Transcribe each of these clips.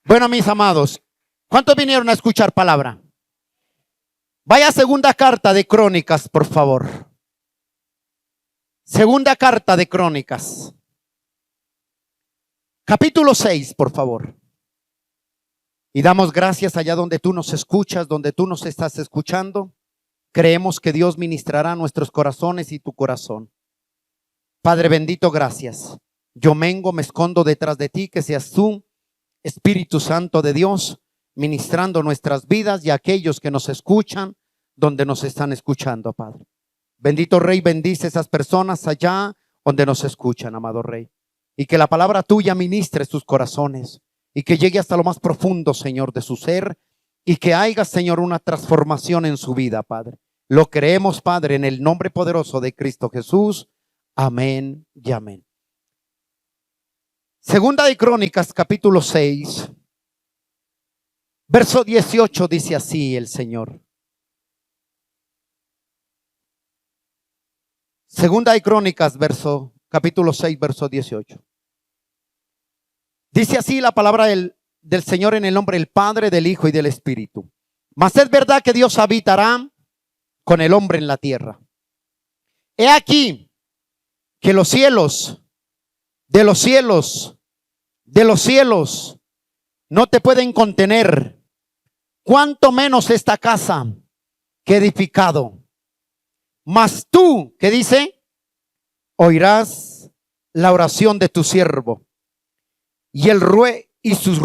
Bueno, mis amados, ¿cuántos vinieron a escuchar palabra? Vaya a segunda carta de Crónicas, por favor. Segunda carta de Crónicas. Capítulo 6, por favor. Y damos gracias allá donde tú nos escuchas, donde tú nos estás escuchando. Creemos que Dios ministrará nuestros corazones y tu corazón. Padre bendito, gracias. Yo mengo, me escondo detrás de ti, que seas tú, Espíritu Santo de Dios, ministrando nuestras vidas y a aquellos que nos escuchan, donde nos están escuchando, Padre. Bendito Rey, bendice esas personas allá donde nos escuchan, amado Rey. Y que la palabra tuya ministre sus corazones y que llegue hasta lo más profundo, Señor, de su ser, y que haya, Señor, una transformación en su vida, Padre. Lo creemos, Padre, en el nombre poderoso de Cristo Jesús. Amén y amén. Segunda de Crónicas, capítulo 6, verso 18, dice así el Señor. Segunda de Crónicas, capítulo 6, verso 18. Dice así la palabra del Señor en el nombre del Padre, del Hijo y del Espíritu. Mas es verdad que Dios habitará con el hombre en la tierra. He aquí que los cielos, de los cielos, de los cielos, no te pueden contener, cuanto menos esta casa que he edificado. Mas tú, ¿qué dice? Oirás la oración de tu siervo y su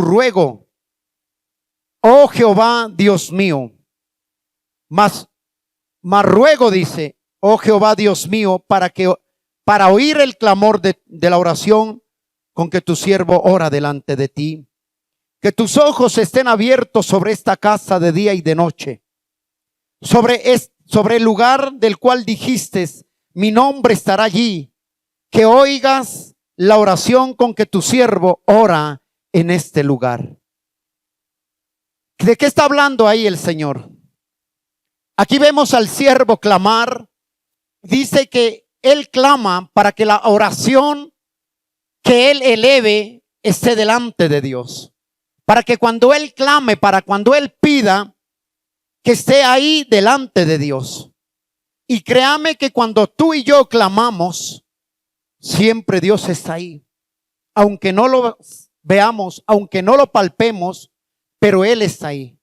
ruego, oh Jehová, Dios mío. Mas ruego, dice, oh Jehová, Dios mío, para oír el clamor de la oración con que tu siervo ora delante de ti. Que tus ojos estén abiertos sobre esta casa de día y de noche, sobre el lugar del cual dijiste, mi nombre estará allí. Que oigas la oración con que tu siervo ora en este lugar. ¿De qué está hablando ahí el Señor? Aquí vemos al siervo clamar. Dice que él clama para que la oración que él eleve esté delante de Dios. Para que cuando él clame, para cuando él pida, que esté ahí delante de Dios. Y créame que cuando tú y yo clamamos, siempre Dios está ahí. Aunque no lo veamos, aunque no lo palpemos, pero Él está ahí.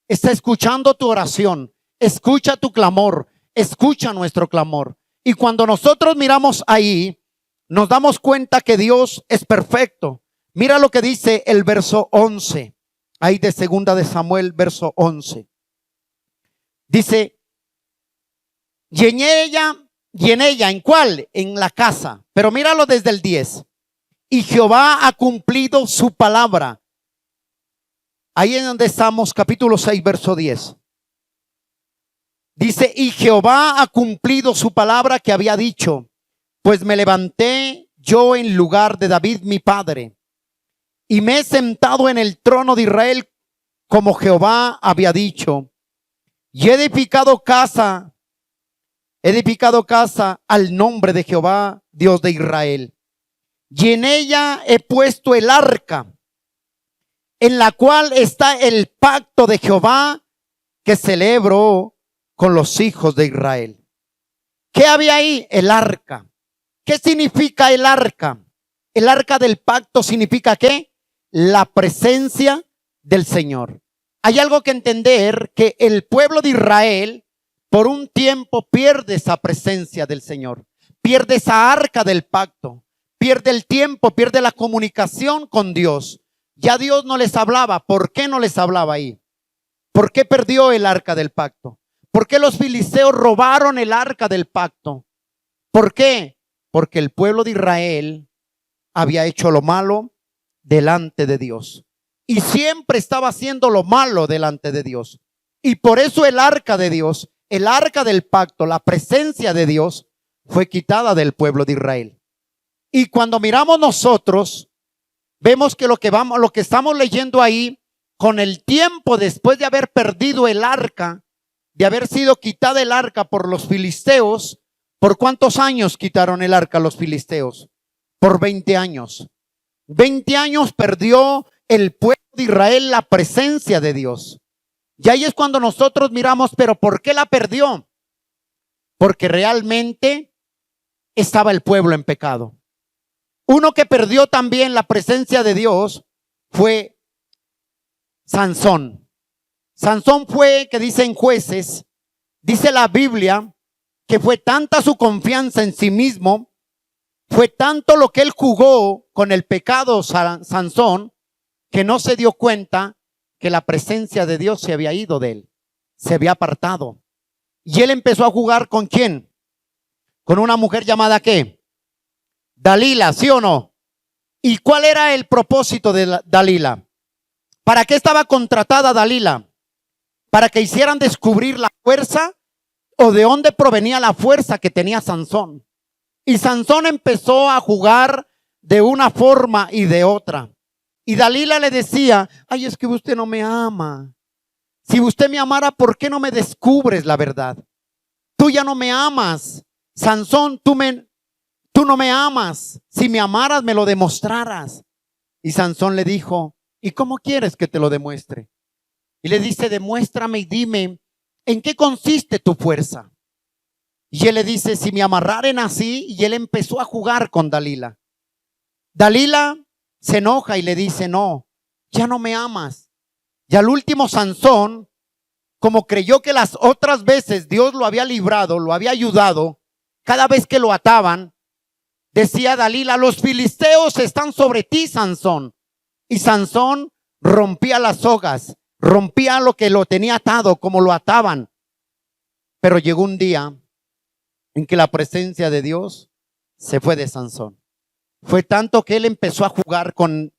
Está escuchando tu oración, escucha tu clamor, escucha nuestro clamor. Y cuando nosotros miramos ahí, nos damos cuenta que Dios es perfecto. Mira lo que dice el verso 11, ahí de segunda de Samuel, verso 11. Dice, y en ella, ¿en cuál? En la casa. Pero míralo desde el 10. Y Jehová ha cumplido su palabra. Ahí en donde estamos, capítulo 6, verso 10. Dice, y Jehová ha cumplido su palabra que había dicho, pues me levanté yo en lugar de David mi padre, y me he sentado en el trono de Israel como Jehová había dicho, y he edificado casa al nombre de Jehová, Dios de Israel. Y en ella he puesto el arca, en la cual está el pacto de Jehová que celebró con los hijos de Israel. ¿Qué había ahí? El arca. ¿Qué significa el arca? El arca del pacto significa ¿qué? La presencia del Señor. Hay algo que entender, que el pueblo de Israel por un tiempo pierde esa presencia del Señor, pierde esa arca del pacto, pierde el tiempo, pierde la comunicación con Dios. Ya Dios no les hablaba. ¿Por qué no les hablaba ahí? ¿Por qué perdió el arca del pacto? ¿Por qué los filisteos robaron el arca del pacto? ¿Por qué? Porque el pueblo de Israel había hecho lo malo delante de Dios. Y siempre estaba haciendo lo malo delante de Dios. Y por eso el arca de Dios, el arca del pacto, la presencia de Dios, fue quitada del pueblo de Israel. Y cuando miramos nosotros, vemos que lo que estamos leyendo ahí, con el tiempo después de haber perdido el arca, de haber sido quitada el arca por los filisteos, ¿por cuántos años quitaron el arca los filisteos? Por 20 años. 20 años perdió el pueblo de Israel la presencia de Dios. Y ahí es cuando nosotros miramos, pero ¿por qué la perdió? Porque realmente estaba el pueblo en pecado. Uno que perdió también la presencia de Dios fue Sansón. Sansón fue, que dice en Jueces, dice la Biblia, que fue tanta su confianza en sí mismo, fue tanto lo que él jugó con el pecado Sansón, que no se dio cuenta que la presencia de Dios se había ido de él, se había apartado. Y él empezó a jugar ¿con quién? Con una mujer llamada ¿qué? Dalila, ¿sí o no? ¿Y cuál era el propósito de Dalila? ¿Para qué estaba contratada Dalila? ¿Para que hicieran descubrir la fuerza o de dónde provenía la fuerza que tenía Sansón? Y Sansón empezó a jugar de una forma y de otra. Y Dalila le decía, ay, es que usted no me ama. Si usted me amara, ¿por qué no me descubres la verdad? Tú ya no me amas. Sansón, tú no me amas. Si me amaras, me lo demostraras. Y Sansón le dijo, ¿y cómo quieres que te lo demuestre? Y le dice, demuéstrame y dime, ¿en qué consiste tu fuerza? Y él le dice, si me amarraren así, y él empezó a jugar con Dalila. Dalila se enoja y le dice, no, ya no me amas. Y al último Sansón, como creyó que las otras veces Dios lo había librado, lo había ayudado, cada vez que lo ataban, decía Dalila, los filisteos están sobre ti, Sansón. Y Sansón rompía las sogas, rompía lo que lo tenía atado, como lo ataban. Pero llegó un día en que la presencia de Dios se fue de Sansón. Fue tanto que él empezó a jugar con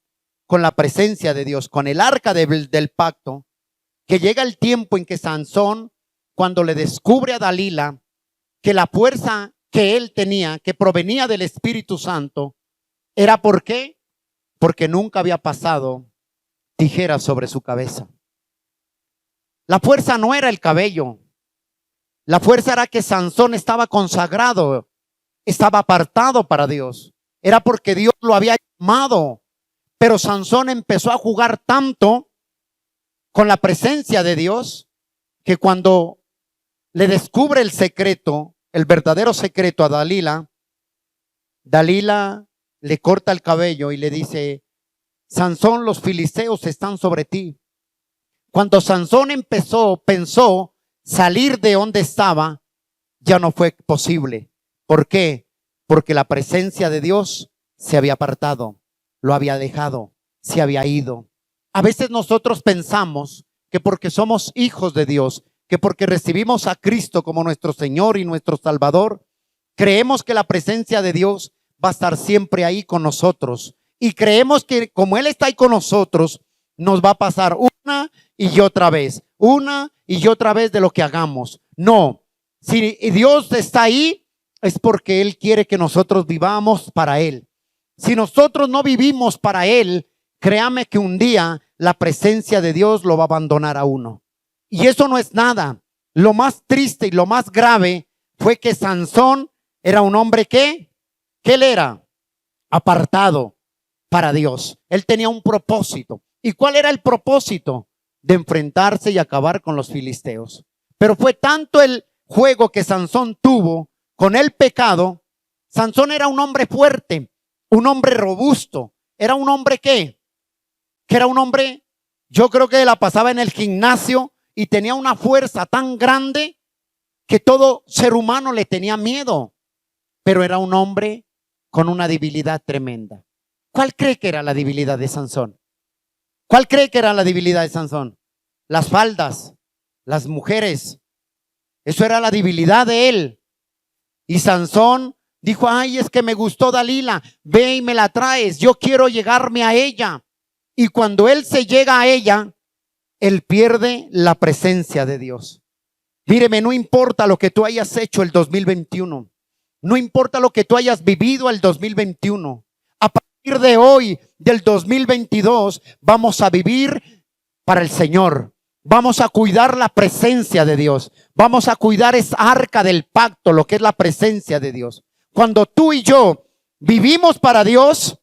la presencia de Dios, con el arca del pacto, que llega el tiempo en que Sansón, cuando le descubre a Dalila que la fuerza que él tenía, que provenía del Espíritu Santo, era ¿por qué? Porque nunca había pasado tijera sobre su cabeza. La fuerza no era el cabello. La fuerza era que Sansón estaba consagrado, estaba apartado para Dios. Era porque Dios lo había llamado. Pero Sansón empezó a jugar tanto con la presencia de Dios que cuando le descubre el secreto, el verdadero secreto a Dalila, Dalila le corta el cabello y le dice, Sansón, los filisteos están sobre ti. Cuando Sansón pensó salir de donde estaba, ya no fue posible. ¿Por qué? Porque la presencia de Dios se había apartado, lo había dejado, se había ido. A veces nosotros pensamos que porque somos hijos de Dios, que porque recibimos a Cristo como nuestro Señor y nuestro Salvador, creemos que la presencia de Dios va a estar siempre ahí con nosotros. Y creemos que como Él está ahí con nosotros, nos va a pasar una y otra vez de lo que hagamos. No, si Dios está ahí, es porque Él quiere que nosotros vivamos para Él. Si nosotros no vivimos para Él, créame que un día la presencia de Dios lo va a abandonar a uno. Y eso no es nada. Lo más triste y lo más grave fue que Sansón era un hombre que él era apartado para Dios. Él tenía un propósito. ¿Y cuál era el propósito? De enfrentarse y acabar con los filisteos. Pero fue tanto el juego que Sansón tuvo con el pecado. Sansón era un hombre fuerte, un hombre robusto. Era un hombre que era un hombre, yo creo que la pasaba en el gimnasio y tenía una fuerza tan grande que todo ser humano le tenía miedo. Pero era un hombre con una debilidad tremenda. ¿Cuál cree que era la debilidad de Sansón? ¿Cuál cree que era la debilidad de Sansón? Las faldas, las mujeres. Eso era la debilidad de él. Y Sansón dijo, ay, es que me gustó Dalila, ve y me la traes, yo quiero llegarme a ella. Y cuando él se llega a ella, él pierde la presencia de Dios. Míreme, no importa lo que tú hayas hecho el 2021, no importa lo que tú hayas vivido el 2021. A partir de hoy, del 2022, vamos a vivir para el Señor. Vamos a cuidar la presencia de Dios. Vamos a cuidar esa arca del pacto, lo que es la presencia de Dios. Cuando tú y yo vivimos para Dios,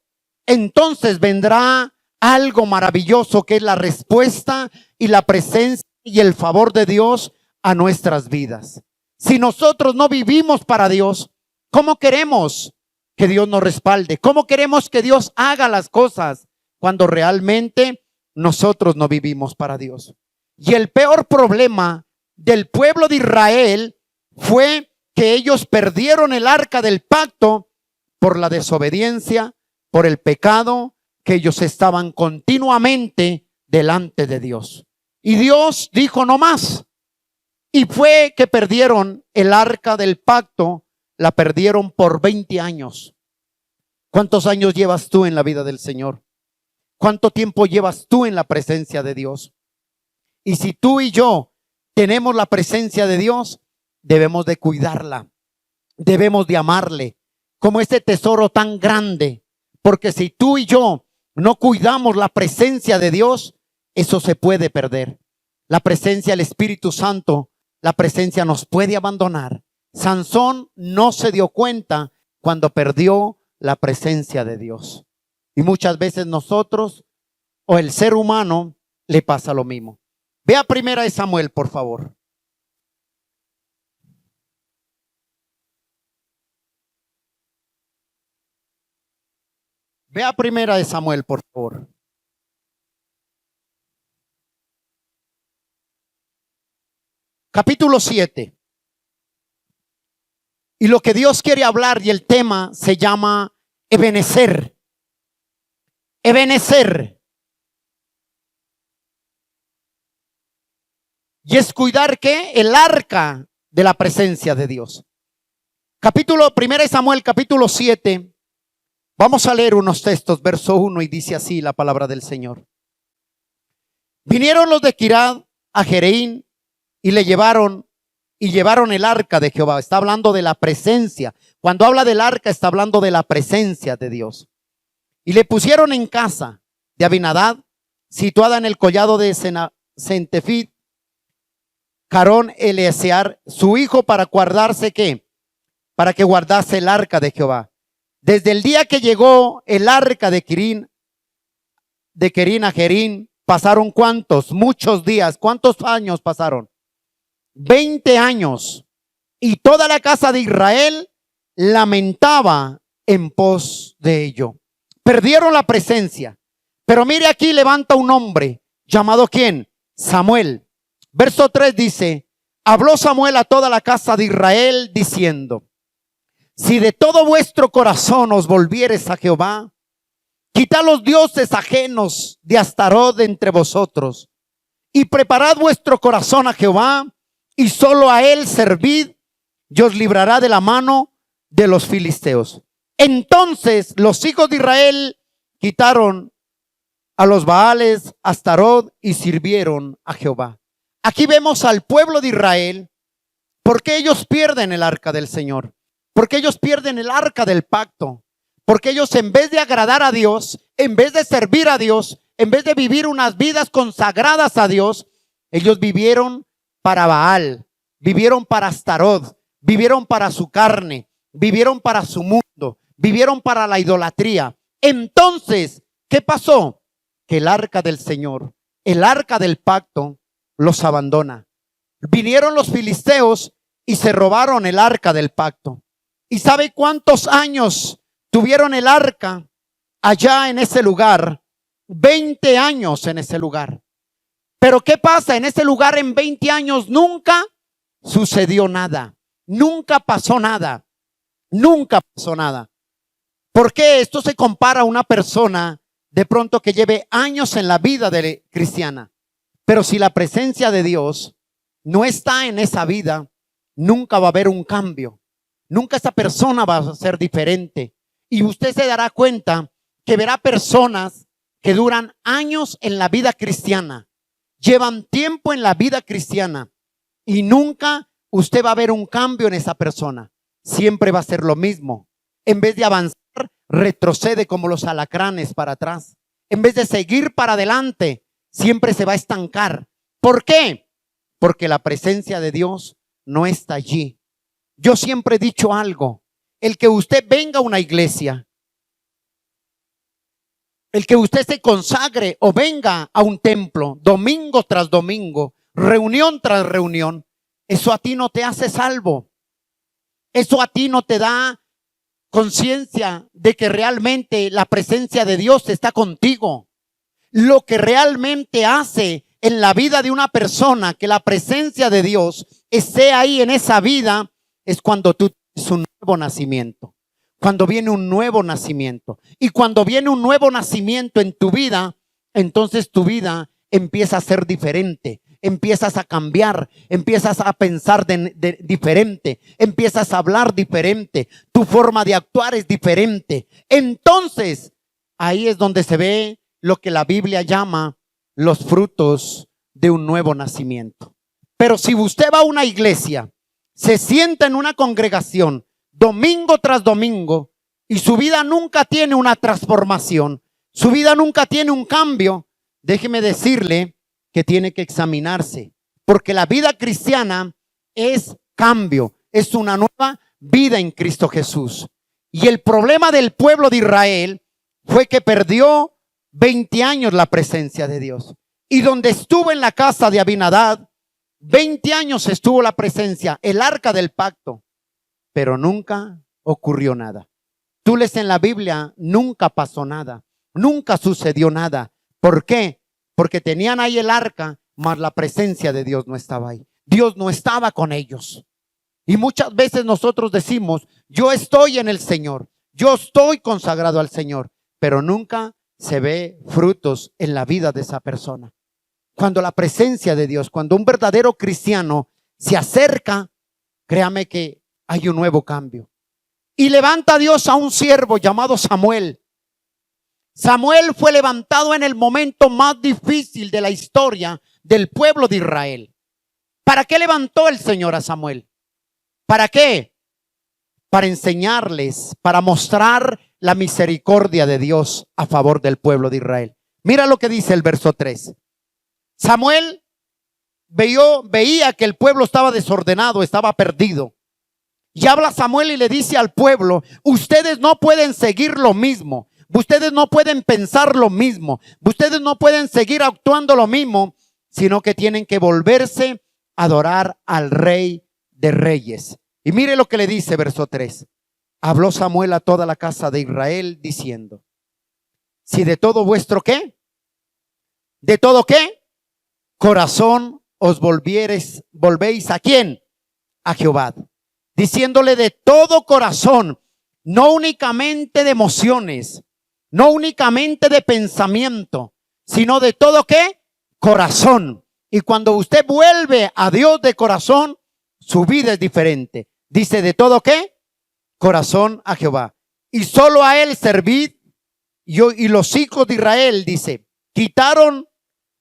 entonces vendrá algo maravilloso que es la respuesta y la presencia y el favor de Dios a nuestras vidas. Si nosotros no vivimos para Dios, ¿cómo queremos que Dios nos respalde? ¿Cómo queremos que Dios haga las cosas cuando realmente nosotros no vivimos para Dios? Y el peor problema del pueblo de Israel fue que ellos perdieron el arca del pacto por la desobediencia, por el pecado, que ellos estaban continuamente delante de Dios. Y Dios dijo no más. Y fue que perdieron el arca del pacto, la perdieron por 20 años. ¿Cuántos años llevas tú en la vida del Señor? ¿Cuánto tiempo llevas tú en la presencia de Dios? Y si tú y yo tenemos la presencia de Dios, debemos de cuidarla, debemos de amarle como este tesoro tan grande, porque si tú y yo no cuidamos la presencia de Dios, eso se puede perder. La presencia del Espíritu Santo, la presencia nos puede abandonar. Sansón no se dio cuenta cuando perdió la presencia de Dios. Y muchas veces nosotros o el ser humano le pasa lo mismo. Vea primera de Samuel, por favor. Vea primera de Samuel, por favor. Capítulo 7. Y lo que Dios quiere hablar y el tema se llama Ebenecer. Ebenecer. Y es cuidar ¿qué? El arca de la presencia de Dios. Capítulo 1 de Samuel, capítulo 7. Vamos a leer unos textos, verso 1, y dice así la palabra del Señor. Vinieron los de Quirad a Jereín y llevaron el arca de Jehová. Está hablando de la presencia. Cuando habla del arca, está hablando de la presencia de Dios. Y le pusieron en casa de Abinadab, situada en el collado de Sentefit, Carón Eleazar, su hijo, para guardarse ¿qué? Para que guardase el arca de Jehová. Desde el día que llegó el arca de Querín a Jerín, pasaron ¿cuántos? Muchos días. ¿Cuántos años pasaron? 20 años. Y toda la casa de Israel lamentaba en pos de ello. Perdieron la presencia. Pero mire, aquí levanta un hombre llamado ¿quién? Samuel. Verso 3 dice: habló Samuel a toda la casa de Israel diciendo: si de todo vuestro corazón os volviereis a Jehová, quitad los dioses ajenos de Astarot de entre vosotros, y preparad vuestro corazón a Jehová, y solo a él servid, y os librará de la mano de los filisteos. Entonces los hijos de Israel quitaron a los Baales, Astarot, y sirvieron a Jehová. Aquí vemos al pueblo de Israel, porque ellos pierden el arca del Señor. Porque ellos pierden el arca del pacto. Porque ellos, en vez de agradar a Dios, en vez de servir a Dios, en vez de vivir unas vidas consagradas a Dios, ellos vivieron para Baal, vivieron para Astarot, vivieron para su carne, vivieron para su mundo, vivieron para la idolatría. Entonces, ¿qué pasó? Que el arca del Señor, el arca del pacto, los abandona. Vinieron los filisteos y se robaron el arca del pacto. ¿Y sabe cuántos años tuvieron el arca allá en ese lugar? 20 años en ese lugar. Pero ¿qué pasa? En ese lugar en 20 años nunca sucedió nada. Nunca pasó nada. Nunca pasó nada. ¿Por qué? Esto se compara a una persona de pronto que lleve años en la vida de cristiana. Pero si la presencia de Dios no está en esa vida, nunca va a haber un cambio. Nunca esa persona va a ser diferente. Y usted se dará cuenta que verá personas que duran años en la vida cristiana, llevan tiempo en la vida cristiana y nunca usted va a ver un cambio en esa persona. Siempre va a ser lo mismo. En vez de avanzar, retrocede como los alacranes para atrás. En vez de seguir para adelante, siempre se va a estancar. ¿Por qué? Porque la presencia de Dios no está allí. Yo siempre he dicho algo: el que usted venga a una iglesia, El que usted se consagre o venga a un templo domingo tras domingo, reunión tras reunión, eso a ti no te hace salvo. Eso a ti no te da conciencia de que realmente la presencia de Dios está contigo. Lo que realmente hace en la vida de una persona que la presencia de Dios esté ahí en esa vida es cuando tú tienes un nuevo nacimiento. Cuando viene un nuevo nacimiento. Y cuando viene un nuevo nacimiento en tu vida, entonces tu vida empieza a ser diferente. Empiezas a cambiar, empiezas a pensar diferente, empiezas a hablar diferente, tu forma de actuar es diferente. Entonces, ahí es donde se ve lo que la Biblia llama los frutos de un nuevo nacimiento. Pero si usted va a una iglesia, se sienta en una congregación, domingo tras domingo, y su vida nunca tiene una transformación, su vida nunca tiene un cambio, déjeme decirle que tiene que examinarse, porque la vida cristiana es cambio, es una nueva vida en Cristo Jesús. Y el problema del pueblo de Israel fue que perdió 20 años la presencia de Dios. Y donde estuvo en la casa de Abinadab, 20 años estuvo la presencia, el arca del pacto, pero nunca ocurrió nada. Tú lees en la Biblia, nunca pasó nada, nunca sucedió nada. ¿Por qué? Porque tenían ahí el arca, mas la presencia de Dios no estaba ahí. Dios no estaba con ellos. Y muchas veces nosotros decimos, yo estoy en el Señor, yo estoy consagrado al Señor, pero nunca se ve frutos en la vida de esa persona. Cuando la presencia de Dios, cuando un verdadero cristiano se acerca, créame que hay un nuevo cambio. Y levanta a Dios a un siervo llamado Samuel. Samuel fue levantado en el momento más difícil de la historia del pueblo de Israel. ¿Para qué levantó el Señor a Samuel? ¿Para qué? Para enseñarles, para mostrar la misericordia de Dios a favor del pueblo de Israel. Mira lo que dice el verso 3. Samuel veía que el pueblo estaba desordenado, estaba perdido. Y habla Samuel y le dice al pueblo, ustedes no pueden seguir lo mismo. Ustedes no pueden pensar lo mismo. Ustedes no pueden seguir actuando lo mismo, sino que tienen que volverse a adorar al Rey de Reyes. Y mire lo que le dice verso 3. Habló Samuel a toda la casa de Israel diciendo, si de todo vuestro ¿qué? ¿De todo qué? Corazón os volvéis ¿a quién? A Jehová. Diciéndole de todo corazón, no únicamente de emociones, no únicamente de pensamiento, sino de todo ¿qué? Corazón. Y cuando usted vuelve a Dios de corazón, su vida es diferente. Dice de todo ¿qué? Corazón a Jehová. Y solo a él servid. Y los hijos de Israel, dice, quitaron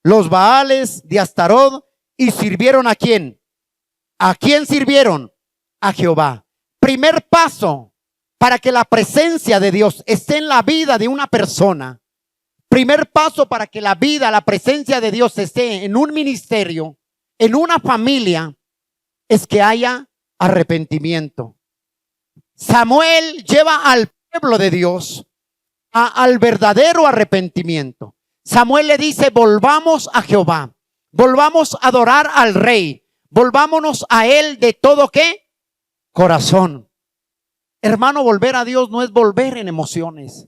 los Baales de Astarot y sirvieron ¿a quién? ¿A quién sirvieron? A Jehová. Primer paso para que la presencia de Dios esté en la vida de una persona. Primer paso para que la presencia de Dios esté en un ministerio, en una familia, es que haya arrepentimiento. Samuel lleva al pueblo de Dios al verdadero arrepentimiento. Samuel le dice, volvamos a Jehová, volvamos a adorar al Rey, volvámonos a Él de todo ¿qué? Corazón. Hermano, volver a Dios no es volver en emociones.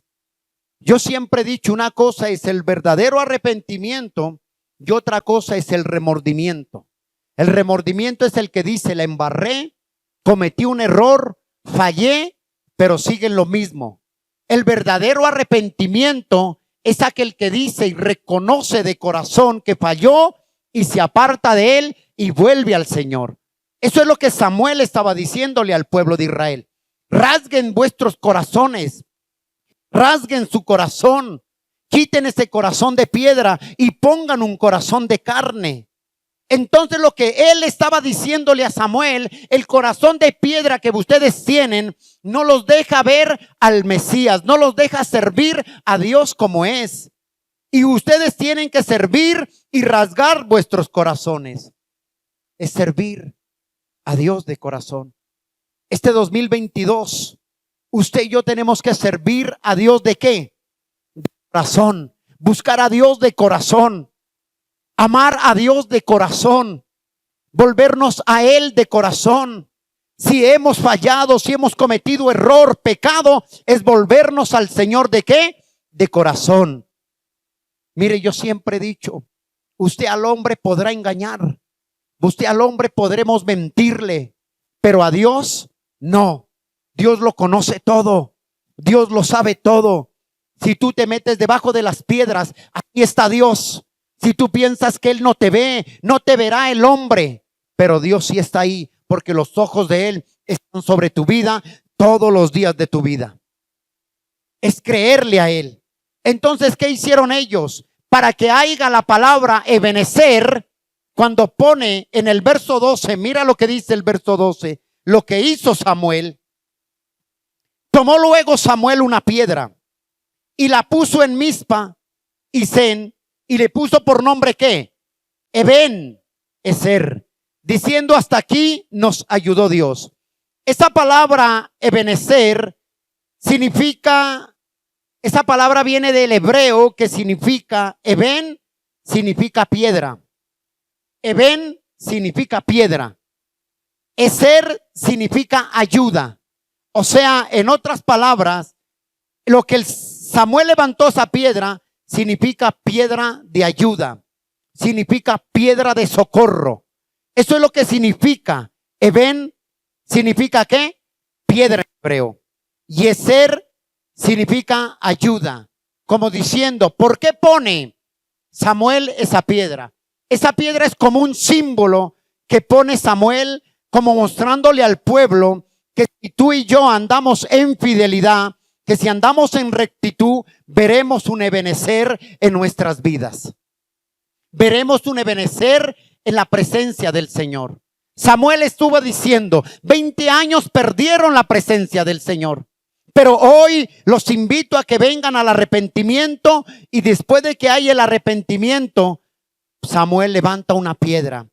Yo siempre he dicho, una cosa es el verdadero arrepentimiento y otra cosa es el remordimiento. El remordimiento es el que dice, la embarré, cometí un error, fallé, pero sigue en lo mismo. El verdadero arrepentimiento es aquel que dice y reconoce de corazón que falló y se aparta de él y vuelve al Señor. Eso es lo que Samuel estaba diciéndole al pueblo de Israel. Rasguen vuestros corazones, rasguen su corazón, quiten ese corazón de piedra y pongan un corazón de carne. Entonces lo que él estaba diciéndole a Samuel, el corazón de piedra que ustedes tienen, no los deja ver al Mesías, no los deja servir a Dios como es. Y ustedes tienen que servir y rasgar vuestros corazones. Es servir a Dios de corazón. Este 2022, usted y yo tenemos que servir a Dios ¿de qué? De corazón, buscar a Dios de corazón, amar a Dios de corazón, volvernos a Él de corazón. Si hemos fallado, si hemos cometido error, pecado, es volvernos al Señor ¿de qué? De corazón. Mire, yo siempre he dicho, usted al hombre podrá engañar, usted al hombre podremos mentirle, pero a Dios no. Dios lo conoce todo, Dios lo sabe todo. Si tú te metes debajo de las piedras, aquí está Dios. Si tú piensas que Él no te ve, no te verá el hombre, pero Dios sí está ahí, porque los ojos de Él están sobre tu vida todos los días de tu vida. Es creerle a Él. Entonces, ¿qué hicieron ellos? Para que haya la palabra Ebenezer, cuando pone en el verso 12, mira lo que dice el verso 12, lo que hizo Samuel. Tomó luego Samuel una piedra y la puso en Mizpa y Sen, y le puso por nombre ¿qué? Ebenezer, diciendo: hasta aquí nos ayudó Dios. Esa palabra Ebenezer significa, esa palabra viene del hebreo que significa, Eben significa piedra, Eben significa piedra, Ezer significa ayuda. O sea, en otras palabras, lo que Samuel levantó esa piedra significa piedra de ayuda, significa piedra de socorro. Eso es lo que significa. Eben significa ¿qué? Piedra en hebreo. Y Ezer significa ayuda. Como diciendo, ¿por qué pone Samuel esa piedra? Esa piedra es como un símbolo que pone Samuel, como mostrándole al pueblo que si tú y yo andamos en fidelidad, que si andamos en rectitud, veremos un Ebenezer en nuestras vidas. Veremos un Ebenezer en la presencia del Señor. Samuel estuvo diciendo, 20 años perdieron la presencia del Señor, pero hoy los invito a que vengan al arrepentimiento, y después de que haya el arrepentimiento, Samuel levanta una piedra,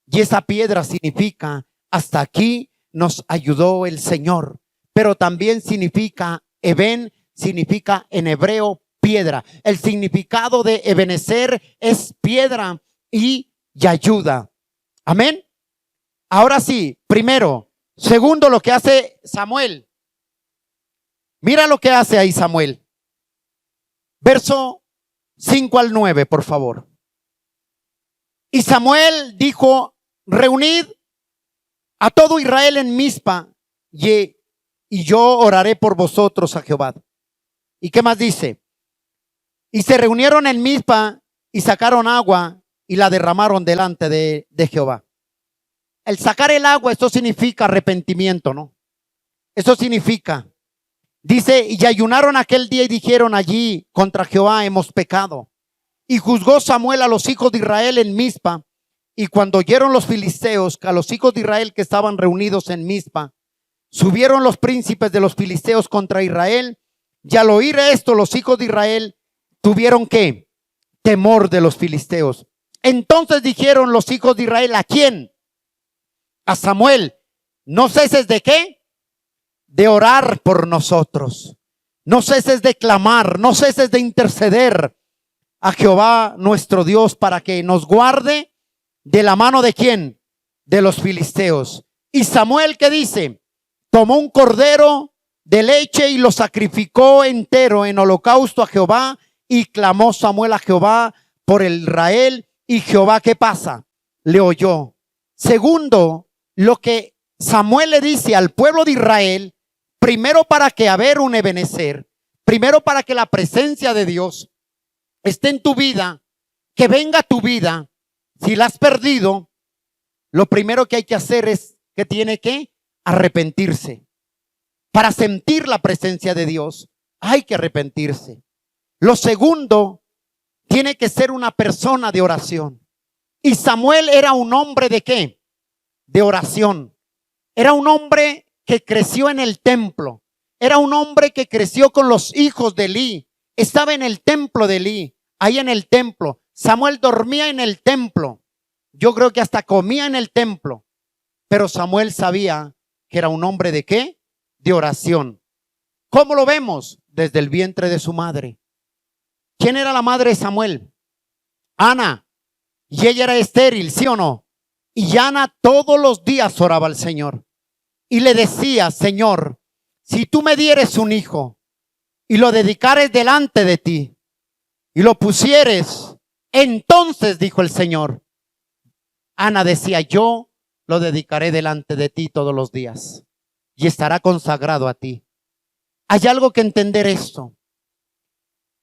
y esa piedra significa: hasta aquí nos ayudó el Señor. Pero también significa, Eben significa en hebreo piedra. El significado de Ebenezer es piedra y ayuda. Amén. Ahora sí, primero. Segundo, lo que hace Samuel. Mira lo que hace ahí Samuel. Verso 5 al 9, por favor. Y Samuel dijo: reunid a todo Israel en Mizpa, y yo oraré por vosotros a Jehová. ¿Y qué más dice? Y se reunieron en Mizpa y sacaron agua y la derramaron delante de Jehová. El sacar el agua, esto significa arrepentimiento, ¿no? Eso significa, dice, y ayunaron aquel día y dijeron: allí contra Jehová hemos pecado. Y juzgó Samuel a los hijos de Israel en Mizpa. Y cuando oyeron los filisteos a los hijos de Israel que estaban reunidos en Mizpa, subieron los príncipes de los filisteos contra Israel. Y al oír esto, los hijos de Israel tuvieron ¿qué? Temor de los filisteos. Entonces dijeron los hijos de Israel: ¿a quién? A Samuel: no ceses de ¿qué? De orar por nosotros. No ceses de clamar, no ceses de interceder a Jehová nuestro Dios para que nos guarde de la mano de ¿quién? De los filisteos. Y Samuel, ¿qué dice? Tomó un cordero de leche y lo sacrificó entero en holocausto a Jehová, y clamó Samuel a Jehová por el Israel, y Jehová, ¿qué pasa? Le oyó. Segundo, lo que Samuel le dice al pueblo de Israel, primero para que haber un Ebenezer, primero para que la presencia de Dios esté en tu vida, que venga a tu vida. Si la has perdido, lo primero que hay que hacer es que tiene que arrepentirse. Para sentir la presencia de Dios, hay que arrepentirse. Lo segundo, tiene que ser una persona de oración. Y Samuel era un hombre ¿de qué? De oración. Era un hombre que creció en el templo. Era un hombre que creció con los hijos de Elí. Estaba en el templo de Elí, ahí en el templo. Samuel dormía en el templo. Yo creo que hasta comía en el templo. Pero Samuel sabía que era un hombre ¿de qué? De oración. ¿Cómo lo vemos? Desde el vientre de su madre. ¿Quién era la madre de Samuel? Ana. Y ella era estéril, ¿sí o no? Y Ana todos los días oraba al Señor. Y le decía, Señor, si tú me dieres un hijo y lo dedicares delante de ti y lo pusieres, entonces, dijo el Señor. Ana decía, yo lo dedicaré delante de ti todos los días y estará consagrado a ti. Hay algo que entender esto.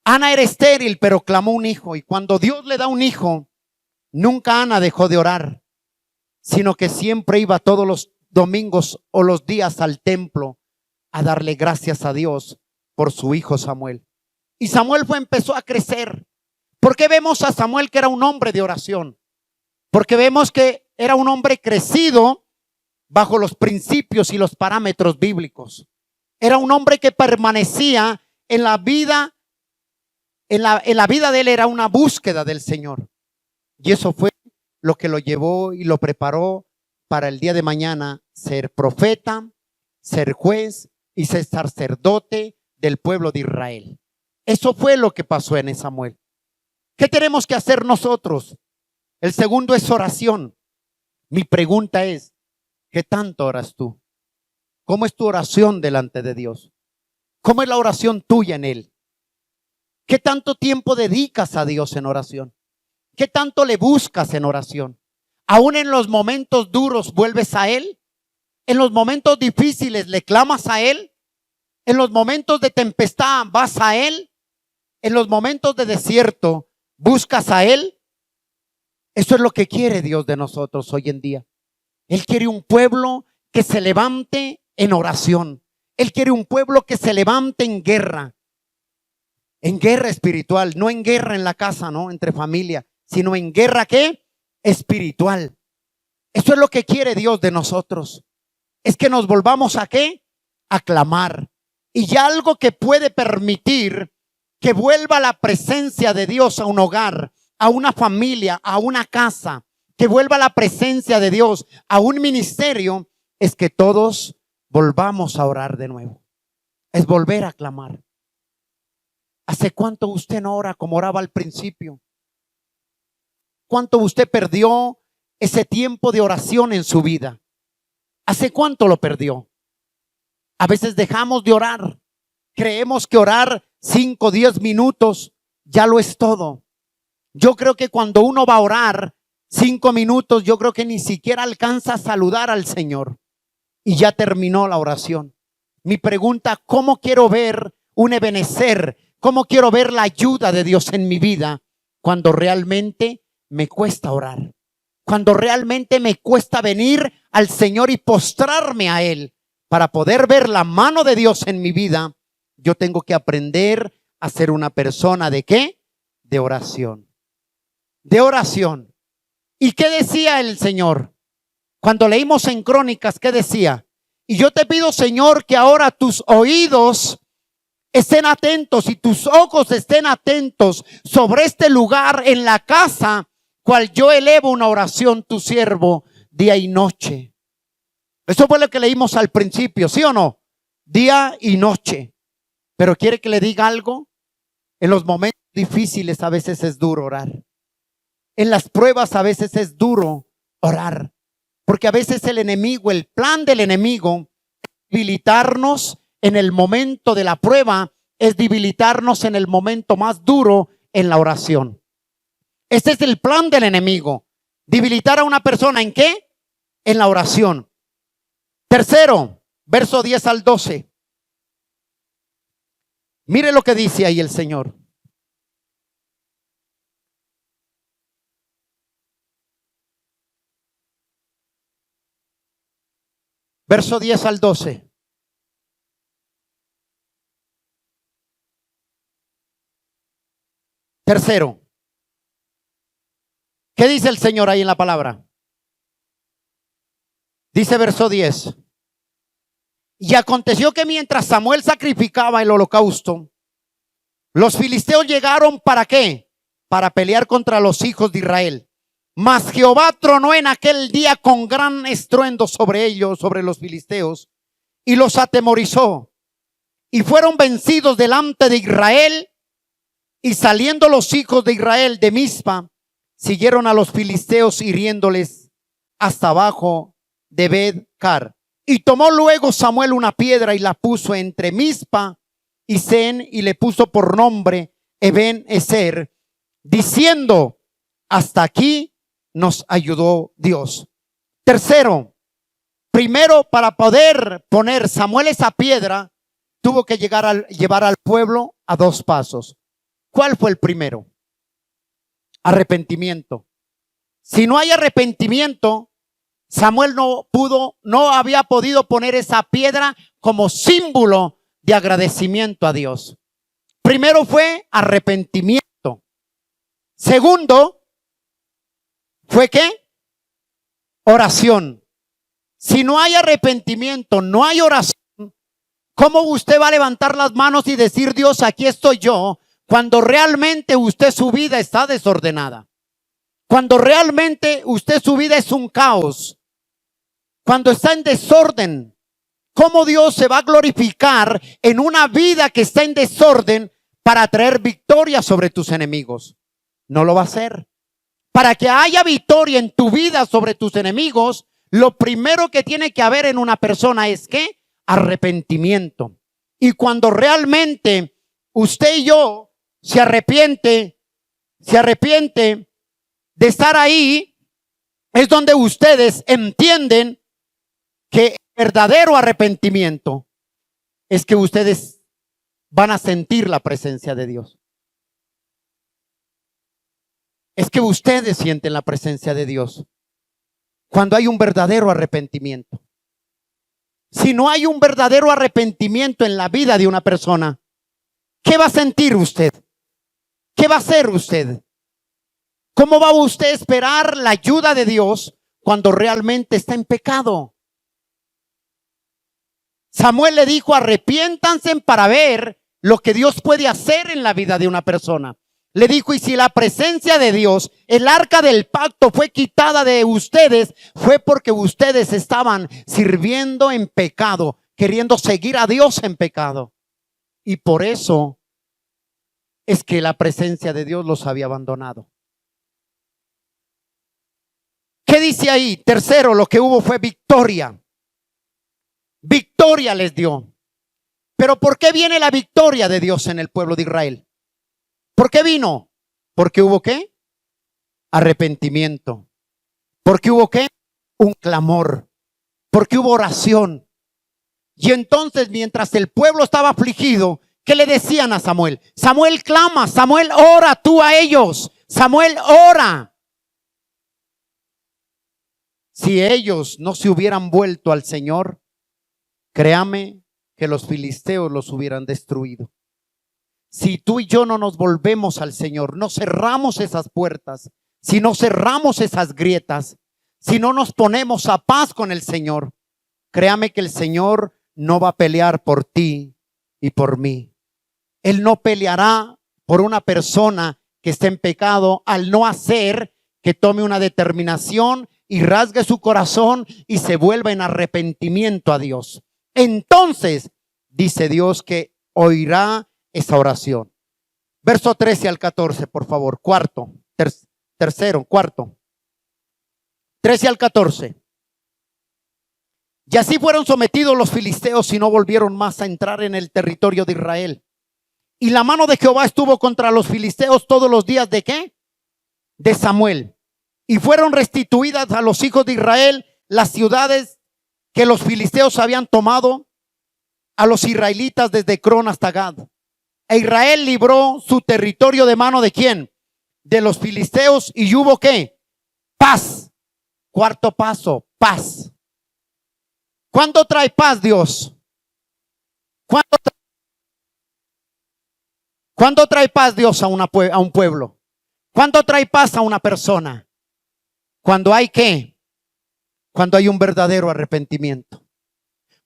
Ana era estéril, pero clamó un hijo, y cuando Dios le da un hijo, nunca Ana dejó de orar, sino que siempre iba todos los domingos o los días al templo a darle gracias a Dios por su hijo Samuel. Y Samuel empezó a crecer. ¿Por qué vemos a Samuel que era un hombre de oración? Porque vemos que era un hombre crecido bajo los principios y los parámetros bíblicos. Era un hombre que permanecía en la vida, en la vida de él era una búsqueda del Señor. Y eso fue lo que lo llevó y lo preparó para el día de mañana ser profeta, ser juez y ser sacerdote del pueblo de Israel. Eso fue lo que pasó en Samuel. ¿Qué tenemos que hacer nosotros? El segundo es oración. Mi pregunta es, ¿qué tanto oras tú? ¿Cómo es tu oración delante de Dios? ¿Cómo es la oración tuya en Él? ¿Qué tanto tiempo dedicas a Dios en oración? ¿Qué tanto le buscas en oración? ¿Aún en los momentos duros vuelves a Él? ¿En los momentos difíciles le clamas a Él? ¿En los momentos de tempestad vas a Él? ¿En los momentos de desierto buscas a Él? Eso es lo que quiere Dios de nosotros hoy en día. Él quiere un pueblo que se levante en oración. Él quiere un pueblo que se levante en guerra espiritual, no en guerra en la casa, no, entre familia, sino en guerra, ¿qué? Espiritual. Eso es lo que quiere Dios de nosotros. Es que nos volvamos a ¿qué? A clamar. Y ya algo que puede permitir que vuelva la presencia de Dios a un hogar, a una familia, a una casa, que vuelva la presencia de Dios a un ministerio, es que todos volvamos a orar de nuevo. Es volver a clamar. ¿Hace cuánto usted no ora como oraba al principio? ¿Cuánto usted perdió ese tiempo de oración en su vida? ¿Hace cuánto lo perdió? A veces dejamos de orar. Creemos que orar 5 o 10 minutos ya lo es todo. Yo creo que cuando uno va a orar 5 minutos, yo creo que ni siquiera alcanza a saludar al Señor y ya terminó la oración. Mi pregunta, ¿cómo quiero ver un Ebenezer? ¿Cómo quiero ver la ayuda de Dios en mi vida cuando realmente me cuesta orar? Cuando realmente me cuesta venir al Señor y postrarme a Él para poder ver la mano de Dios en mi vida. Yo tengo que aprender a ser una persona ¿de qué? De oración. De oración. ¿Y qué decía el Señor? Cuando leímos en Crónicas, ¿qué decía? Y yo te pido, Señor, que ahora tus oídos estén atentos y tus ojos estén atentos sobre este lugar en la casa, cual yo elevo una oración, tu siervo, día y noche. Eso fue lo que leímos al principio, ¿sí o no? Día y noche. Pero quiere que le diga algo. En los momentos difíciles a veces es duro orar. En las pruebas a veces es duro orar. Porque a veces el enemigo, el plan del enemigo, es debilitarnos en el momento de la prueba, es debilitarnos en el momento más duro en la oración. Este es el plan del enemigo. Debilitar a una persona ¿en qué? En la oración. Tercero, verso 10 al 12. Mire lo que dice ahí el Señor. Verso 10 al 12. Tercero. ¿Qué dice el Señor ahí en la palabra? Dice verso 10. Y aconteció que mientras Samuel sacrificaba el holocausto, los filisteos llegaron ¿para qué? Para pelear contra los hijos de Israel. Mas Jehová tronó en aquel día con gran estruendo sobre ellos, sobre los filisteos, y los atemorizó. Y fueron vencidos delante de Israel, Y saliendo los hijos de Israel de Mizpa, siguieron a los filisteos hiriéndoles hasta abajo de Bet-car. Y tomó luego Samuel una piedra y la puso entre Mizpa y Sen y le puso por nombre Eben-ezer, diciendo: hasta aquí nos ayudó Dios. Tercero, primero, para poder poner Samuel esa piedra, tuvo que llevar al pueblo a dos pasos. ¿Cuál fue el primero? Arrepentimiento. Si no hay arrepentimiento, Samuel no había podido poner esa piedra como símbolo de agradecimiento a Dios. Primero fue arrepentimiento. Segundo, ¿fue qué? Oración. Si no hay arrepentimiento, no hay oración, ¿cómo usted va a levantar las manos y decir: Dios, aquí estoy yo? Cuando realmente usted, su vida está desordenada. Cuando realmente usted, su vida es un caos. Cuando está en desorden. ¿Cómo Dios se va a glorificar en una vida que está en desorden para traer victoria sobre tus enemigos? No lo va a hacer. Para que haya victoria en tu vida sobre tus enemigos, lo primero que tiene que haber en una persona es ¿qué? Arrepentimiento. Y cuando realmente usted y yo se arrepiente de estar ahí, es donde ustedes entienden que el verdadero arrepentimiento es que ustedes van a sentir la presencia de Dios. Es que ustedes sienten la presencia de Dios cuando hay un verdadero arrepentimiento. Si no hay un verdadero arrepentimiento en la vida de una persona, ¿qué va a sentir usted? ¿Qué va a hacer usted? ¿Cómo va usted a esperar la ayuda de Dios cuando realmente está en pecado? Samuel le dijo: arrepiéntanse para ver lo que Dios puede hacer en la vida de una persona. Le dijo: y si la presencia de Dios, el arca del pacto, fue quitada de ustedes, fue porque ustedes estaban sirviendo en pecado, queriendo seguir a Dios en pecado. Y por eso es que la presencia de Dios los había abandonado. ¿Qué dice ahí? Tercero, lo que hubo fue victoria. Victoria les dio. Pero ¿por qué viene la victoria de Dios en el pueblo de Israel? ¿Por qué vino? Porque hubo ¿qué? Arrepentimiento. Porque hubo ¿qué? Un clamor. Porque hubo oración. Y entonces, mientras el pueblo estaba afligido, ¿qué le decían a Samuel? Samuel clama, Samuel ora tú a ellos. Samuel ora. Si ellos no se hubieran vuelto al Señor, créame que los filisteos los hubieran destruido. Si tú y yo no nos volvemos al Señor, no cerramos esas puertas, si no cerramos esas grietas, si no nos ponemos a paz con el Señor, créame que el Señor no va a pelear por ti y por mí. Él no peleará por una persona que esté en pecado, al no hacer que tome una determinación y rasgue su corazón y se vuelva en arrepentimiento a Dios. Entonces dice Dios que oirá esa oración. Verso 13 al 14, por favor. Cuarto. 13 al 14. Y así fueron sometidos los filisteos y no volvieron más a entrar en el territorio de Israel. Y la mano de Jehová estuvo contra los filisteos todos los días ¿de qué? De Samuel. Y fueron restituidas a los hijos de Israel las ciudades que los filisteos habían tomado a los israelitas desde Crón hasta Gad. E Israel libró su territorio de mano ¿de quién? De los filisteos. Y hubo ¿qué? Paz. Cuarto paso, paz. ¿Cuándo trae paz Dios? ¿Cuándo trae paz Dios a un pueblo? ¿Cuándo trae paz a una persona? Cuando hay ¿qué? Cuando hay un verdadero arrepentimiento.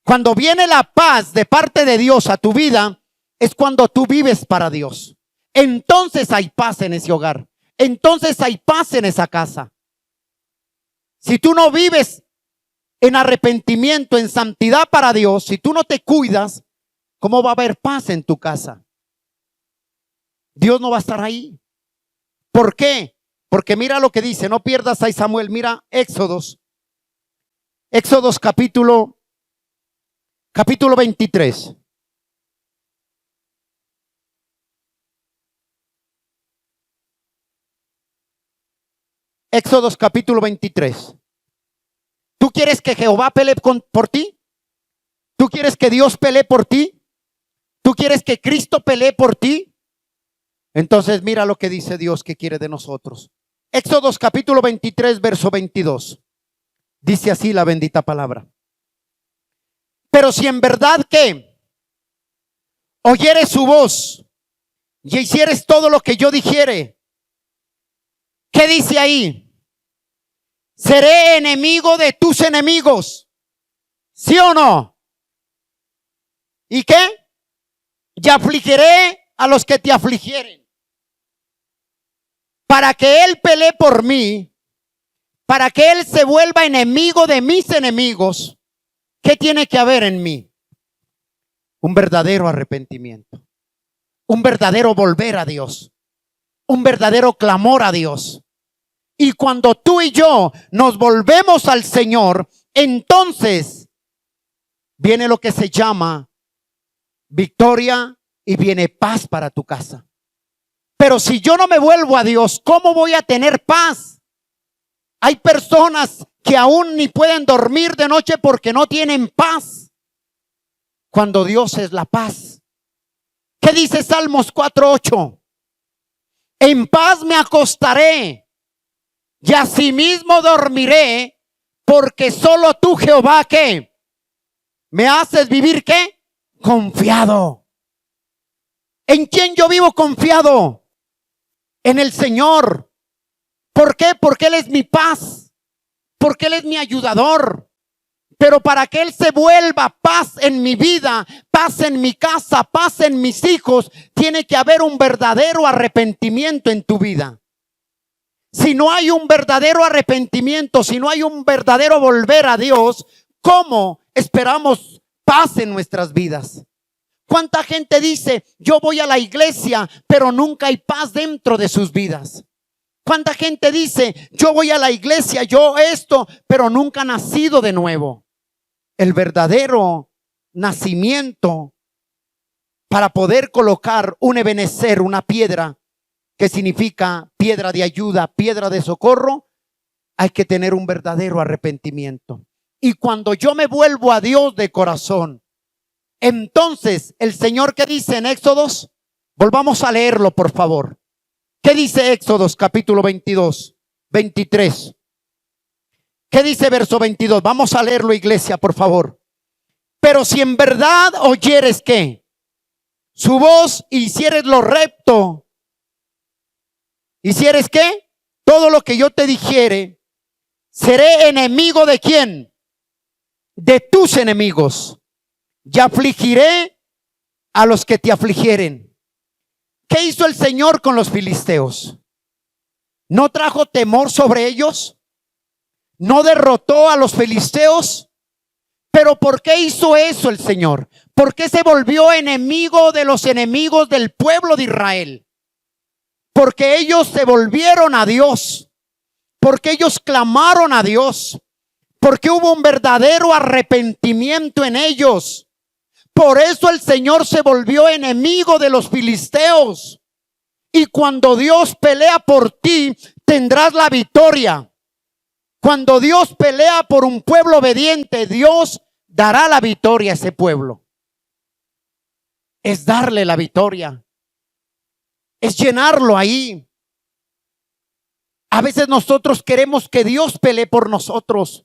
Cuando viene la paz de parte de Dios a tu vida, es cuando tú vives para Dios. Entonces hay paz en ese hogar. Entonces hay paz en esa casa. Si tú no vives en arrepentimiento, en santidad para Dios, si tú no te cuidas, ¿cómo va a haber paz en tu casa? Dios no va a estar ahí. ¿Por qué? Porque mira lo que dice, no pierdas a Samuel, mira Éxodos capítulo 23. Éxodos capítulo 23. ¿Tú quieres que Jehová pelee por ti? ¿Tú quieres que Dios pelee por ti? ¿Tú quieres que Cristo pelee por ti? Entonces mira lo que dice Dios que quiere de nosotros. Éxodos capítulo 23, verso 22. Dice así la bendita palabra. Pero si en verdad que oyeres su voz y hicieres todo lo que yo dijere, ¿qué dice ahí? Seré enemigo de tus enemigos. ¿Sí o no? ¿Y qué? Y afligiré a los que te afligieren. Para que Él pelee por mí, para que Él se vuelva enemigo de mis enemigos, ¿qué tiene que haber en mí? Un verdadero arrepentimiento, un verdadero volver a Dios, un verdadero clamor a Dios. Y cuando tú y yo nos volvemos al Señor, entonces viene lo que se llama victoria y viene paz para tu casa. Pero si yo no me vuelvo a Dios, ¿cómo voy a tener paz? Hay personas que aún ni pueden dormir de noche porque no tienen paz, cuando Dios es la paz. ¿Qué dice Salmos 4:8? En paz me acostaré y asimismo dormiré, porque solo tú, Jehová, ¿qué? Me haces vivir, ¿qué? Confiado. ¿En quién yo vivo confiado? En el Señor. ¿Por qué? Porque Él es mi paz, porque Él es mi ayudador. Pero para que Él se vuelva paz en mi vida, paz en mi casa, paz en mis hijos, tiene que haber un verdadero arrepentimiento en tu vida. Si no hay un verdadero arrepentimiento, si no hay un verdadero volver a Dios, ¿cómo esperamos paz en nuestras vidas? ¿Cuánta gente dice, yo voy a la iglesia, pero nunca hay paz dentro de sus vidas? ¿Cuánta gente dice, yo voy a la iglesia, yo esto, pero nunca ha nacido de nuevo? El verdadero nacimiento, para poder colocar un Ebenezer, una piedra, que significa piedra de ayuda, piedra de socorro, hay que tener un verdadero arrepentimiento. Y cuando yo me vuelvo a Dios de corazón, entonces el Señor, ¿qué dice en Éxodos? Volvamos a leerlo, por favor. ¿Qué dice Éxodos capítulo 22, 23? ¿Qué dice verso 22? Vamos a leerlo, iglesia, por favor. Pero si en verdad oyeres, ¿qué? Su voz, hicieres lo recto, ¿hicieres qué? Todo lo que yo te dijere, seré enemigo ¿de quién? De tus enemigos. Y afligiré a los que te afligieren. ¿Qué hizo el Señor con los filisteos? ¿No trajo temor sobre ellos? ¿No derrotó a los filisteos? ¿Pero por qué hizo eso el Señor? ¿Por qué se volvió enemigo de los enemigos del pueblo de Israel? Porque ellos se volvieron a Dios, porque ellos clamaron a Dios, porque hubo un verdadero arrepentimiento en ellos. Por eso el Señor se volvió enemigo de los filisteos. Y cuando Dios pelea por ti, tendrás la victoria. Cuando Dios pelea por un pueblo obediente, Dios dará la victoria a ese pueblo. Es darle la victoria. Es llenarlo ahí. A veces nosotros queremos que Dios pelee por nosotros,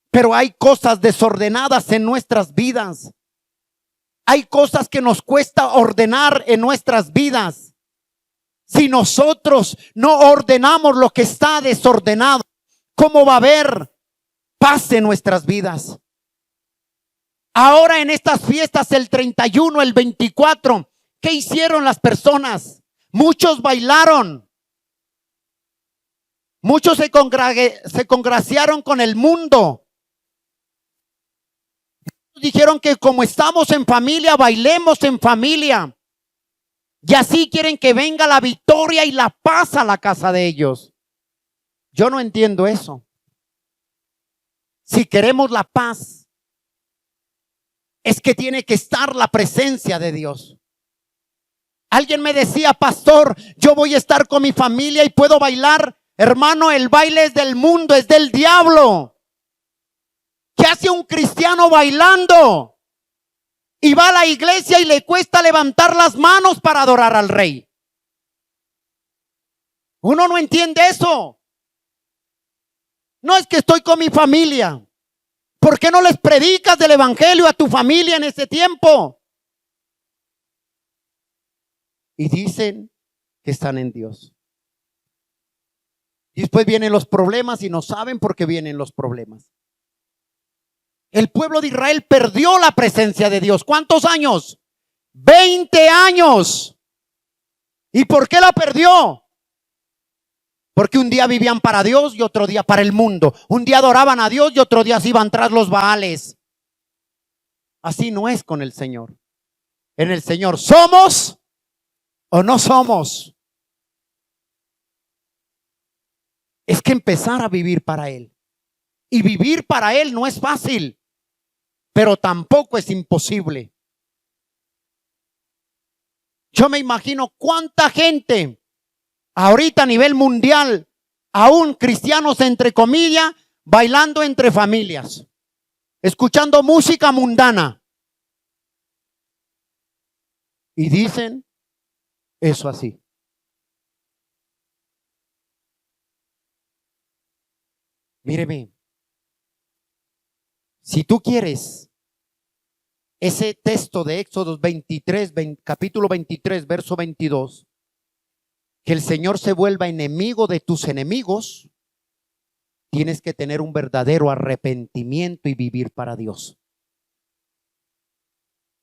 pero hay cosas desordenadas en nuestras vidas. Hay cosas que nos cuesta ordenar en nuestras vidas. Si nosotros no ordenamos lo que está desordenado, ¿cómo va a haber paz en nuestras vidas? Ahora en estas fiestas, el 31, el 24, ¿qué hicieron las personas? Muchos bailaron. Muchos se congraciaron con el mundo. Dijeron que como estamos en familia, bailemos en familia. Y así quieren que venga la victoria y la paz a la casa de ellos. Yo no entiendo eso. Si queremos la paz, es que tiene que estar la presencia de Dios. Alguien me decía, pastor, yo voy a estar con mi familia y puedo bailar. Hermano, el baile es del mundo, es del diablo. ¿Qué hace un cristiano bailando? Y va a la iglesia y le cuesta levantar las manos para adorar al rey. Uno no entiende eso. No es que estoy con mi familia. ¿Por qué no les predicas del evangelio a tu familia en ese tiempo? Y dicen que están en Dios. Y después vienen los problemas y no saben por qué vienen los problemas. El pueblo de Israel perdió la presencia de Dios. ¿Cuántos años? 20 años. ¿Y por qué la perdió? Porque un día vivían para Dios y otro día para el mundo. Un día adoraban a Dios y otro día se iban tras los Baales. Así no es con el Señor. En el Señor somos o no somos. Es que empezar a vivir para Él. Y vivir para Él no es fácil, pero tampoco es imposible. Yo me imagino cuánta gente ahorita a nivel mundial, aún cristianos entre comillas, bailando entre familias, escuchando música mundana. Y dicen eso así. Míreme, si tú quieres ese texto de Éxodo 23, capítulo 23, verso 22, que el Señor se vuelva enemigo de tus enemigos, tienes que tener un verdadero arrepentimiento y vivir para Dios.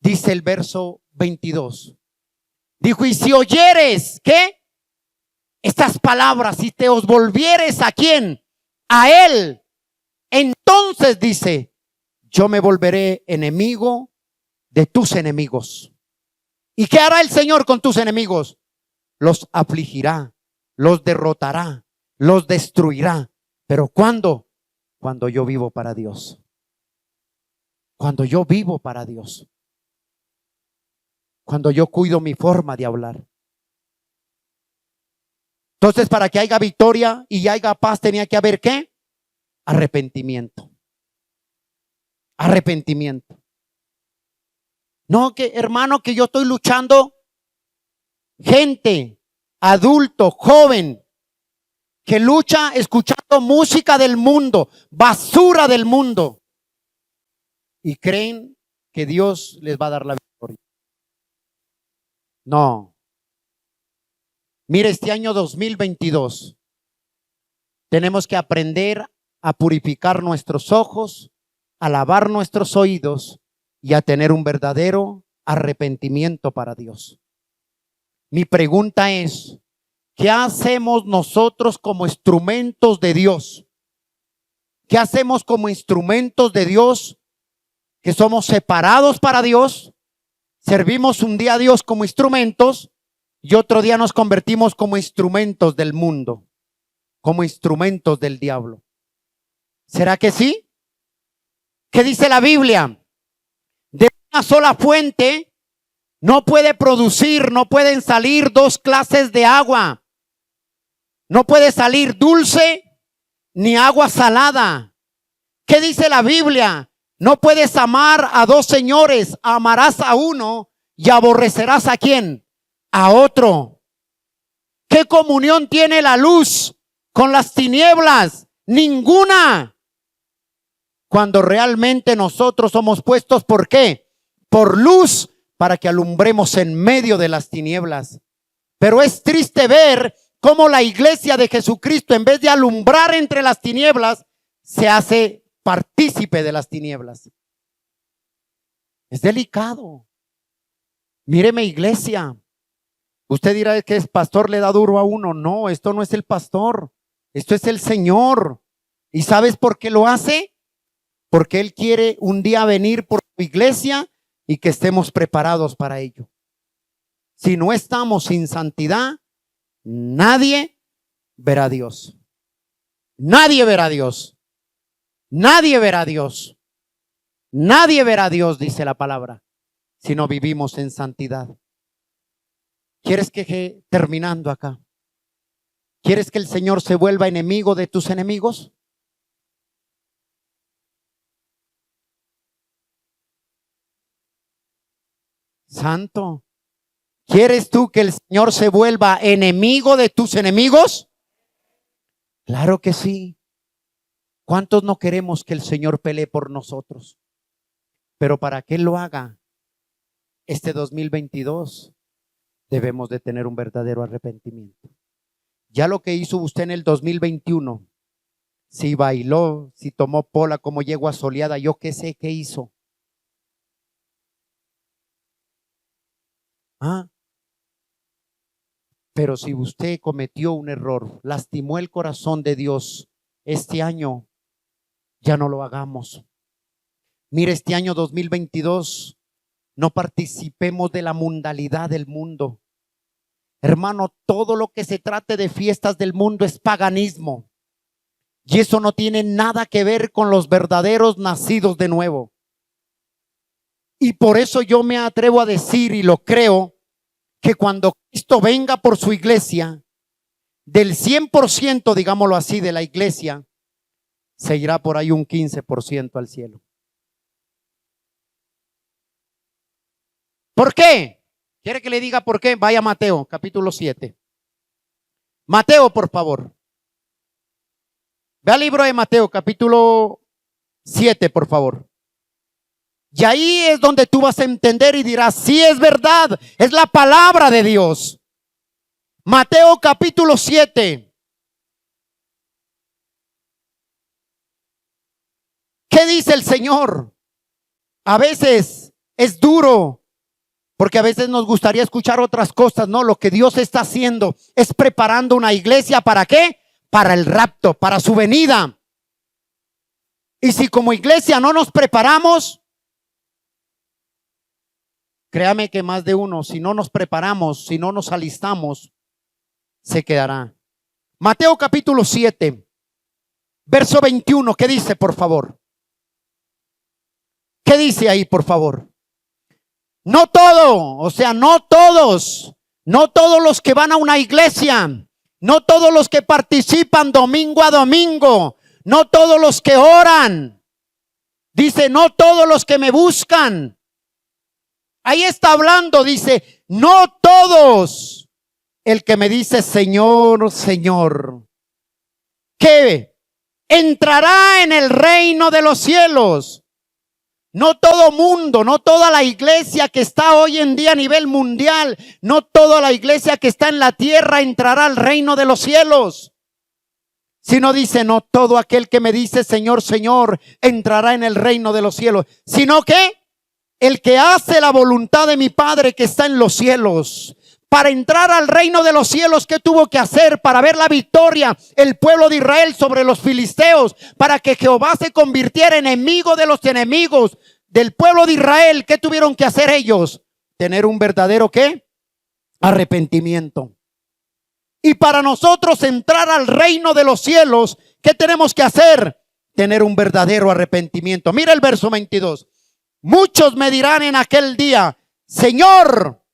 Dice el verso 22. Dijo, y si oyeres, ¿qué? Estas palabras, si te os volvieres, ¿a quién? A Él. Entonces dice, yo me volveré enemigo de tus enemigos. ¿Y qué hará el Señor con tus enemigos? Los afligirá, los derrotará, los destruirá. ¿Pero cuándo? Cuando yo vivo para Dios. Cuando yo vivo para Dios. Cuando yo cuido mi forma de hablar. Entonces, para que haya victoria y haya paz, tenía que haber ¿qué? Arrepentimiento. Arrepentimiento. No, que hermano, que yo estoy luchando. Gente, adulto, joven, que lucha escuchando música del mundo, basura del mundo, y creen que Dios les va a dar la victoria. No. Mire, este año 2022 tenemos que aprender a purificar nuestros ojos, a lavar nuestros oídos y a tener un verdadero arrepentimiento para Dios. Mi pregunta es, ¿qué hacemos nosotros como instrumentos de Dios? ¿Qué hacemos como instrumentos de Dios? Que somos separados para Dios, servimos un día a Dios como instrumentos y otro día nos convertimos como instrumentos del mundo, como instrumentos del diablo. ¿Será que sí? ¿Qué dice la Biblia? De una sola fuente no puede producir, no pueden salir dos clases de agua. No puede salir dulce ni agua salada. ¿Qué dice la Biblia? No puedes amar a dos señores, amarás a uno y aborrecerás ¿a quién? A otro. ¿Qué comunión tiene la luz con las tinieblas? Ninguna. Cuando realmente nosotros somos puestos, ¿por qué? Por luz, para que alumbremos en medio de las tinieblas. Pero es triste ver cómo la iglesia de Jesucristo, en vez de alumbrar entre las tinieblas, se hace partícipe de las tinieblas. Es delicado. Míreme, iglesia. Usted dirá que el pastor le da duro a uno. No, esto no es el pastor. Esto es el Señor. ¿Y sabes por qué lo hace? Porque Él quiere un día venir por su iglesia y que estemos preparados para ello. Si no estamos sin santidad, nadie verá a Dios. Nadie verá a Dios. Nadie verá a Dios. Nadie verá a Dios, dice la palabra, si no vivimos en santidad. ¿Quieres que terminando acá? ¿Quieres que el Señor se vuelva enemigo de tus enemigos? Santo. ¿Quieres tú que el Señor se vuelva enemigo de tus enemigos? Claro que sí. ¿Cuántos no queremos que el Señor pelee por nosotros? Pero para que Él lo haga este 2022, debemos de tener un verdadero arrepentimiento. Ya lo que hizo usted en el 2021, si bailó, si tomó pola como yegua soleada, yo qué sé qué hizo. Pero si usted cometió un error, lastimó el corazón de Dios, este año ya no lo hagamos. Mire, este año 2022 no participemos de la mundalidad del mundo. Hermano, todo lo que se trate de fiestas del mundo es paganismo. Y eso no tiene nada que ver con los verdaderos nacidos de nuevo. Y por eso yo me atrevo a decir, y lo creo, que cuando Cristo venga por su iglesia, del 100%, digámoslo así, de la iglesia, se irá por ahí un 15% al cielo. ¿Por qué? ¿Quiere que le diga por qué? Vaya a Mateo, capítulo 7. Mateo, por favor. Ve al libro de Mateo, capítulo 7, por favor. Y ahí es donde tú vas a entender y dirás, sí, es verdad, es la palabra de Dios. Mateo capítulo 7. ¿Qué dice el Señor? A veces es duro, porque a veces nos gustaría escuchar otras cosas. No, lo que Dios está haciendo es preparando una iglesia. ¿Para qué? Para el rapto, para su venida. Y si como iglesia no nos preparamos, créame que más de uno, si no nos preparamos, si no nos alistamos, se quedará. Mateo capítulo 7, verso 21, ¿qué dice, por favor? ¿Qué dice ahí, por favor? No todo, o sea, no todos los que van a una iglesia, no todos los que participan domingo a domingo, no todos los que oran, dice, no todos los que me buscan. Ahí está hablando, dice, no todos el que me dice Señor, Señor, que entrará en el reino de los cielos. No todo mundo, no toda la iglesia que está hoy en día a nivel mundial, no toda la iglesia que está en la tierra entrará al reino de los cielos. Sino dice, no todo aquel que me dice Señor, Señor, entrará en el reino de los cielos. Sino que el que hace la voluntad de mi Padre que está en los cielos. Para entrar al reino de los cielos, ¿qué tuvo que hacer? Para ver la victoria el pueblo de Israel sobre los filisteos, para que Jehová se convirtiera en enemigo de los enemigos del pueblo de Israel. ¿Qué tuvieron que hacer ellos? Tener un verdadero ¿qué? Arrepentimiento. Y para nosotros entrar al reino de los cielos, ¿qué tenemos que hacer? Tener un verdadero arrepentimiento. Mira el verso 22. Muchos me dirán en aquel día, Señor,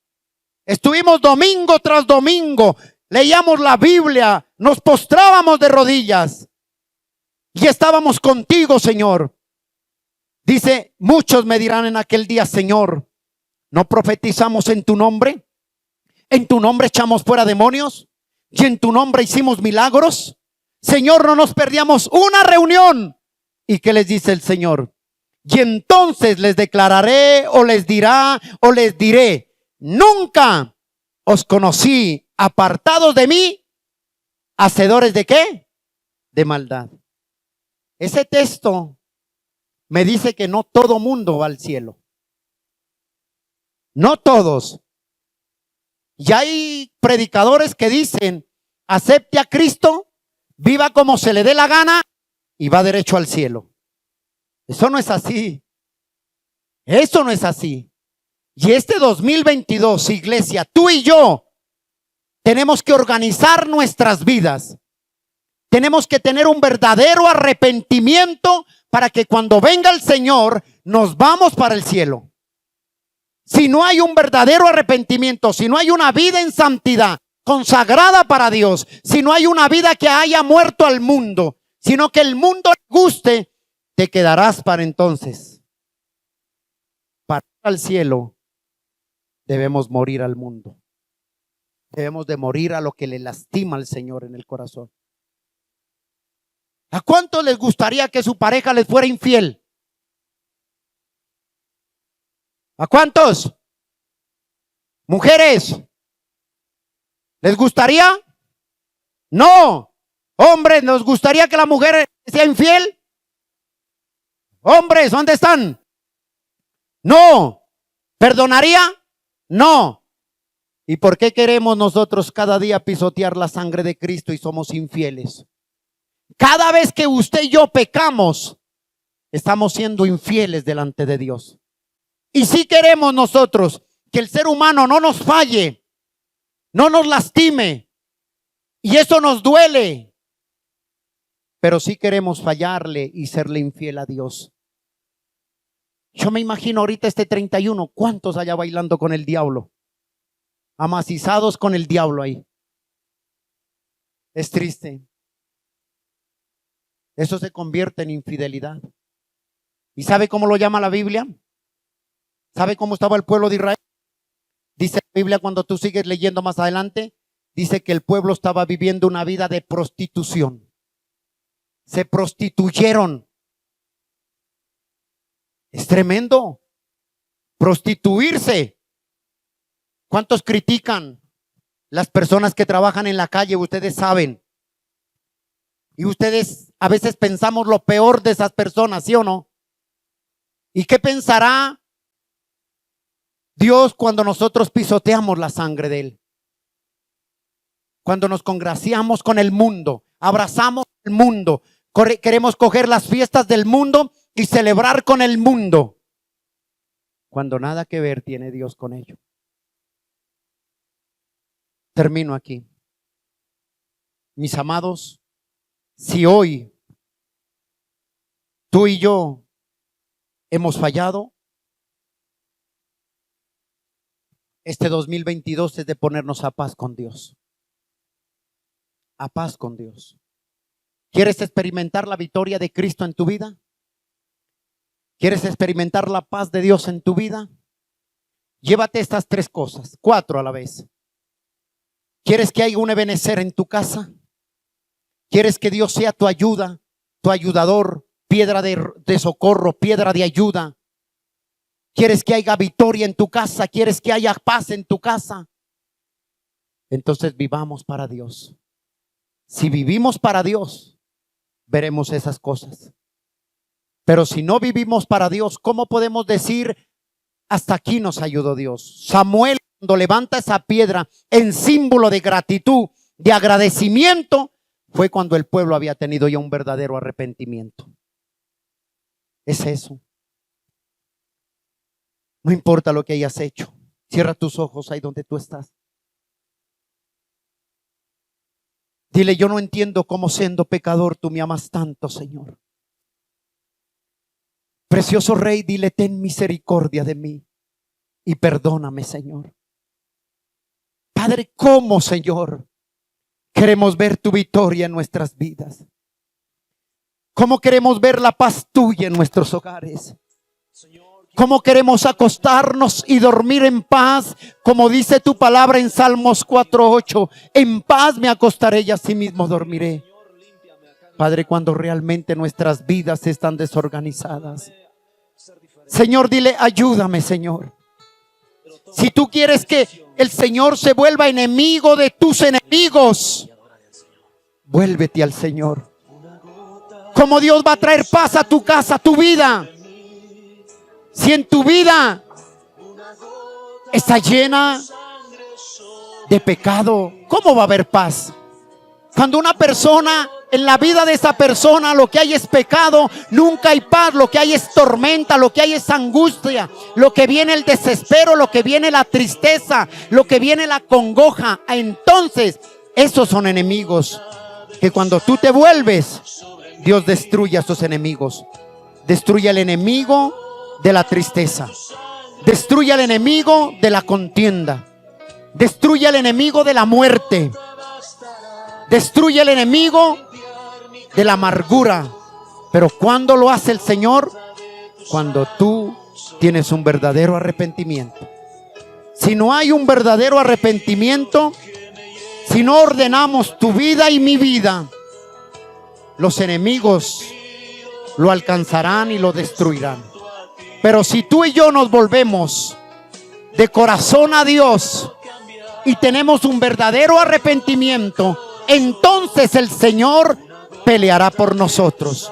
estuvimos domingo tras domingo, leíamos la Biblia, nos postrábamos de rodillas y estábamos contigo, Señor. Dice, muchos me dirán en aquel día, Señor, ¿no profetizamos en tu nombre? ¿En tu nombre echamos fuera demonios? ¿Y en tu nombre hicimos milagros? Señor, no nos perdíamos una reunión. ¿Y qué les dice el Señor? Y entonces les declararé o les diré, nunca os conocí, apartados de mí, hacedores de ¿qué? De maldad. Ese texto me dice que no todo mundo va al cielo. No todos. Y hay predicadores que dicen, acepte a Cristo, viva como se le dé la gana y va derecho al cielo. Eso no es así. Eso no es así. Y este 2022, iglesia, tú y yo tenemos que organizar nuestras vidas. Tenemos que tener un verdadero arrepentimiento para que cuando venga el Señor nos vamos para el cielo. Si no hay un verdadero arrepentimiento, si no hay una vida en santidad, consagrada para Dios, si no hay una vida que haya muerto al mundo, sino que el mundo le guste, te quedarás para entonces. Para ir al cielo debemos morir al mundo. Debemos de morir a lo que le lastima al Señor en el corazón. ¿A cuántos les gustaría que su pareja les fuera infiel? ¿A cuántos? Mujeres, ¿les gustaría? No. Hombres, ¿nos gustaría que la mujer sea infiel? Hombres, ¿dónde están? No. ¿Perdonaría? No. ¿Y por qué queremos nosotros cada día pisotear la sangre de Cristo y somos infieles? Cada vez que usted y yo pecamos, estamos siendo infieles delante de Dios. Y si queremos nosotros que el ser humano no nos falle, no nos lastime, y eso nos duele, pero sí queremos fallarle y serle infiel a Dios. Yo me imagino ahorita este 31, ¿cuántos allá bailando con el diablo? Amacizados con el diablo ahí. Es triste. Eso se convierte en infidelidad. ¿Y sabe cómo lo llama la Biblia? ¿Sabe cómo estaba el pueblo de Israel? Dice la Biblia, cuando tú sigues leyendo más adelante, dice que el pueblo estaba viviendo una vida de prostitución. Se prostituyeron. Es tremendo. Prostituirse. ¿Cuántos critican las personas que trabajan en la calle? Ustedes saben. Y ustedes a veces pensamos lo peor de esas personas, ¿sí o no? ¿Y qué pensará Dios cuando nosotros pisoteamos la sangre de Él? Cuando nos congraciamos con el mundo, abrazamos el mundo, queremos coger las fiestas del mundo y celebrar con el mundo, cuando nada que ver tiene Dios con ello. Termino aquí. Mis amados, si hoy tú y yo hemos fallado, este 2022 es de ponernos a paz con Dios. A paz con Dios. ¿Quieres experimentar la victoria de Cristo en tu vida? ¿Quieres experimentar la paz de Dios en tu vida? Llévate estas 3 cosas, 4 a la vez. ¿Quieres que haya un ebenecer en tu casa? ¿Quieres que Dios sea tu ayuda, tu ayudador, piedra de socorro, piedra de ayuda? ¿Quieres que haya victoria en tu casa? ¿Quieres que haya paz en tu casa? Entonces vivamos para Dios. Si vivimos para Dios, veremos esas cosas. Pero si no vivimos para Dios, ¿cómo podemos decir hasta aquí nos ayudó Dios? Samuel, cuando levanta esa piedra en símbolo de gratitud, de agradecimiento, fue cuando el pueblo había tenido ya un verdadero arrepentimiento. Es eso. No importa lo que hayas hecho. Cierra tus ojos ahí donde tú estás. Dile, yo no entiendo cómo siendo pecador tú me amas tanto, Señor. Precioso Rey, dile, ten misericordia de mí y perdóname, Señor. Padre, ¿cómo, Señor? Queremos ver tu victoria en nuestras vidas. ¿Cómo queremos ver la paz tuya en nuestros hogares? ¿Cómo queremos acostarnos y dormir en paz? Como dice tu palabra en Salmos 4:8, en paz me acostaré y así mismo dormiré. Padre, cuando realmente nuestras vidas están desorganizadas, Señor, dile, ayúdame, Señor. Si tú quieres que el Señor se vuelva enemigo de tus enemigos, vuélvete al Señor. ¿Cómo Dios va a traer paz a tu casa, a tu vida? Si en tu vida está llena de pecado, ¿cómo va a haber paz? Cuando una persona en la vida de esa persona lo que hay es pecado, nunca hay paz, lo que hay es tormenta, lo que hay es angustia, lo que viene el desespero, lo que viene la tristeza, lo que viene la congoja. Entonces, esos son enemigos que cuando tú te vuelves, Dios destruye a esos enemigos. Destruye al enemigo de la tristeza, destruye al enemigo de la contienda, destruye al enemigo de la muerte, destruye al enemigo de la amargura. Pero ¿cuándo lo hace el Señor? Cuando tú tienes un verdadero arrepentimiento. Si no hay un verdadero arrepentimiento, si no ordenamos tu vida y mi vida, los enemigos lo alcanzarán y lo destruirán. Pero si tú y yo nos volvemos de corazón a Dios y tenemos un verdadero arrepentimiento, entonces el Señor peleará por nosotros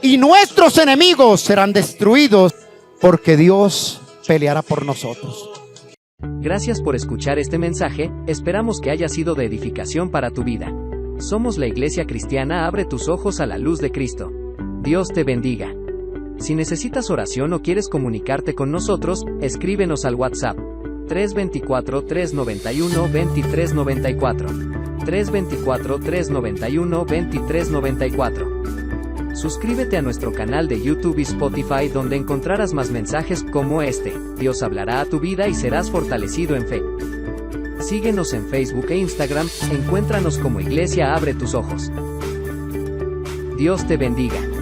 y nuestros enemigos serán destruidos, porque Dios peleará por nosotros. Gracias por escuchar este mensaje, esperamos que haya sido de edificación para tu vida. Somos la Iglesia Cristiana Abre tus Ojos a la Luz de Cristo. Dios te bendiga. Si necesitas oración o quieres comunicarte con nosotros, escríbenos al WhatsApp 324-391-2394. 324-391-2394. Suscríbete a nuestro canal de YouTube y Spotify, donde encontrarás más mensajes como este. Dios hablará a tu vida y serás fortalecido en fe. Síguenos en Facebook e Instagram, encuéntranos como Iglesia Abre tus Ojos. Dios te bendiga.